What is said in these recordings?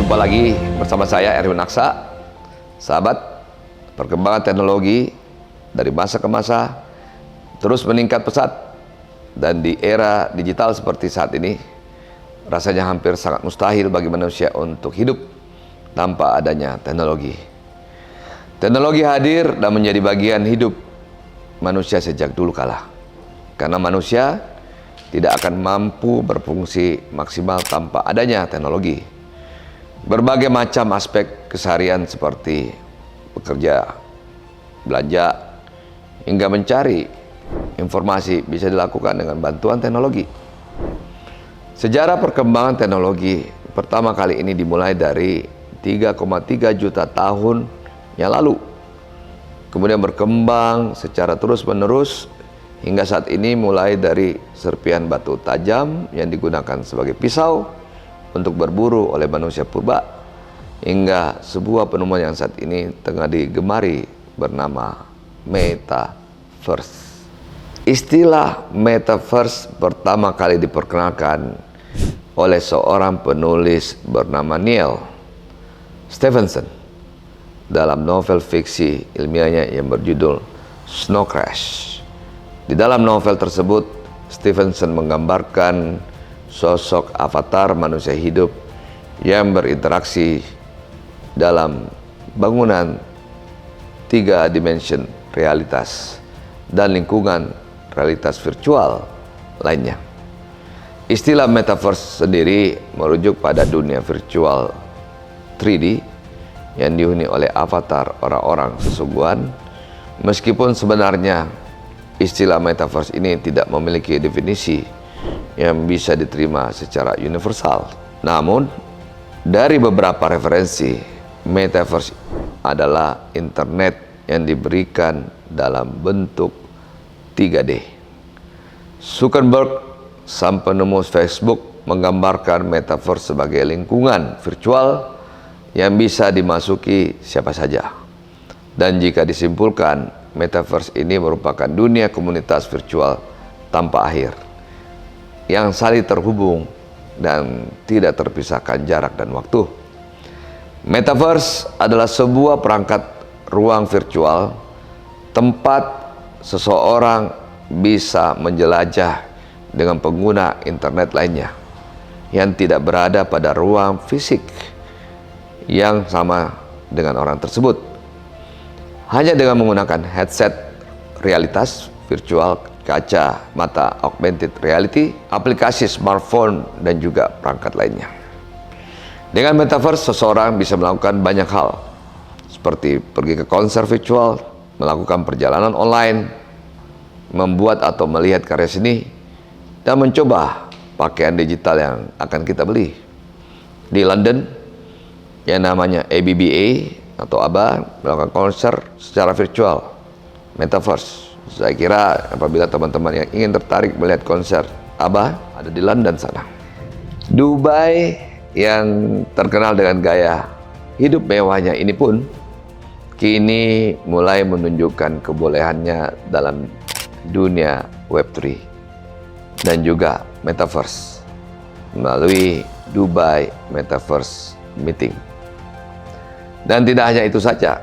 Jumpa lagi bersama saya Erwin Aksa. Sahabat, perkembangan teknologi dari masa ke masa terus meningkat pesat, dan di era digital seperti saat ini rasanya hampir sangat mustahil bagi manusia untuk hidup tanpa adanya teknologi. Teknologi hadir dan menjadi bagian hidup manusia sejak dulu kala, karena manusia tidak akan mampu berfungsi maksimal tanpa adanya teknologi. Berbagai macam aspek keseharian seperti bekerja, belanja, hingga mencari informasi bisa dilakukan dengan bantuan teknologi. Sejarah perkembangan teknologi pertama kali ini dimulai dari 3,3 juta tahun yang lalu. Kemudian berkembang secara terus-menerus hingga saat ini, mulai dari serpihan batu tajam yang digunakan sebagai pisau untuk berburu oleh manusia purba, hingga sebuah penemuan yang saat ini tengah digemari bernama metaverse. Istilah metaverse pertama kali diperkenalkan oleh seorang penulis bernama Neal Stephenson dalam novel fiksi ilmiahnya yang berjudul Snow Crash. Di dalam novel tersebut, Stephenson menggambarkan sosok avatar manusia hidup yang berinteraksi dalam bangunan 3 dimensi realitas dan lingkungan realitas virtual lainnya. Istilah metaverse sendiri merujuk pada dunia virtual 3D yang dihuni oleh avatar orang-orang sesungguhan, meskipun sebenarnya istilah metaverse ini tidak memiliki definisi yang bisa diterima secara universal. Namun, dari beberapa referensi, metaverse adalah internet yang diberikan dalam bentuk 3D. Zuckerberg, sang penemu Facebook, menggambarkan metaverse sebagai lingkungan virtual yang bisa dimasuki siapa saja. Dan jika disimpulkan, metaverse ini merupakan dunia komunitas virtual tanpa akhir, yang saling terhubung dan tidak terpisahkan jarak dan waktu. Metaverse adalah sebuah perangkat ruang virtual tempat seseorang bisa menjelajah dengan pengguna internet lainnya yang tidak berada pada ruang fisik yang sama dengan orang tersebut. Hanya dengan menggunakan headset realitas virtual, kaca mata augmented reality, aplikasi smartphone, dan juga perangkat lainnya. Dengan metaverse, seseorang bisa melakukan banyak hal, seperti pergi ke konser virtual, melakukan perjalanan online, membuat atau melihat karya seni, dan mencoba pakaian digital yang akan kita beli. Di London, yang namanya ABBA atau ABBA melakukan konser secara virtual, metaverse. Saya kira apabila teman-teman yang ingin tertarik melihat konser ABBA, ada di London sana. Dubai yang terkenal dengan gaya hidup mewahnya ini pun kini mulai menunjukkan kebolehannya dalam dunia Web3 dan juga metaverse melalui Dubai Metaverse Meeting. Dan tidak hanya itu saja,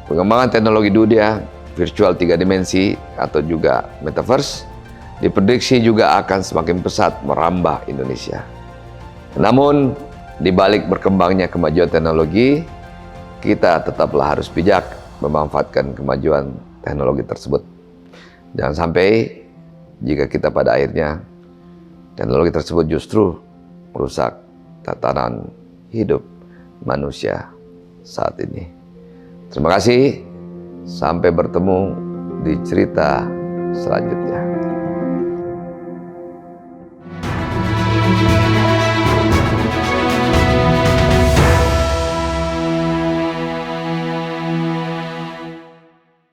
pengembangan teknologi dunia virtual 3 dimensi atau juga metaverse diprediksi juga akan semakin pesat merambah Indonesia. Namun, di balik berkembangnya kemajuan teknologi, kita tetaplah harus bijak memanfaatkan kemajuan teknologi tersebut. Jangan sampai jika kita pada akhirnya teknologi tersebut justru merusak tatanan hidup manusia saat ini. Terima kasih. Sampai bertemu di cerita selanjutnya.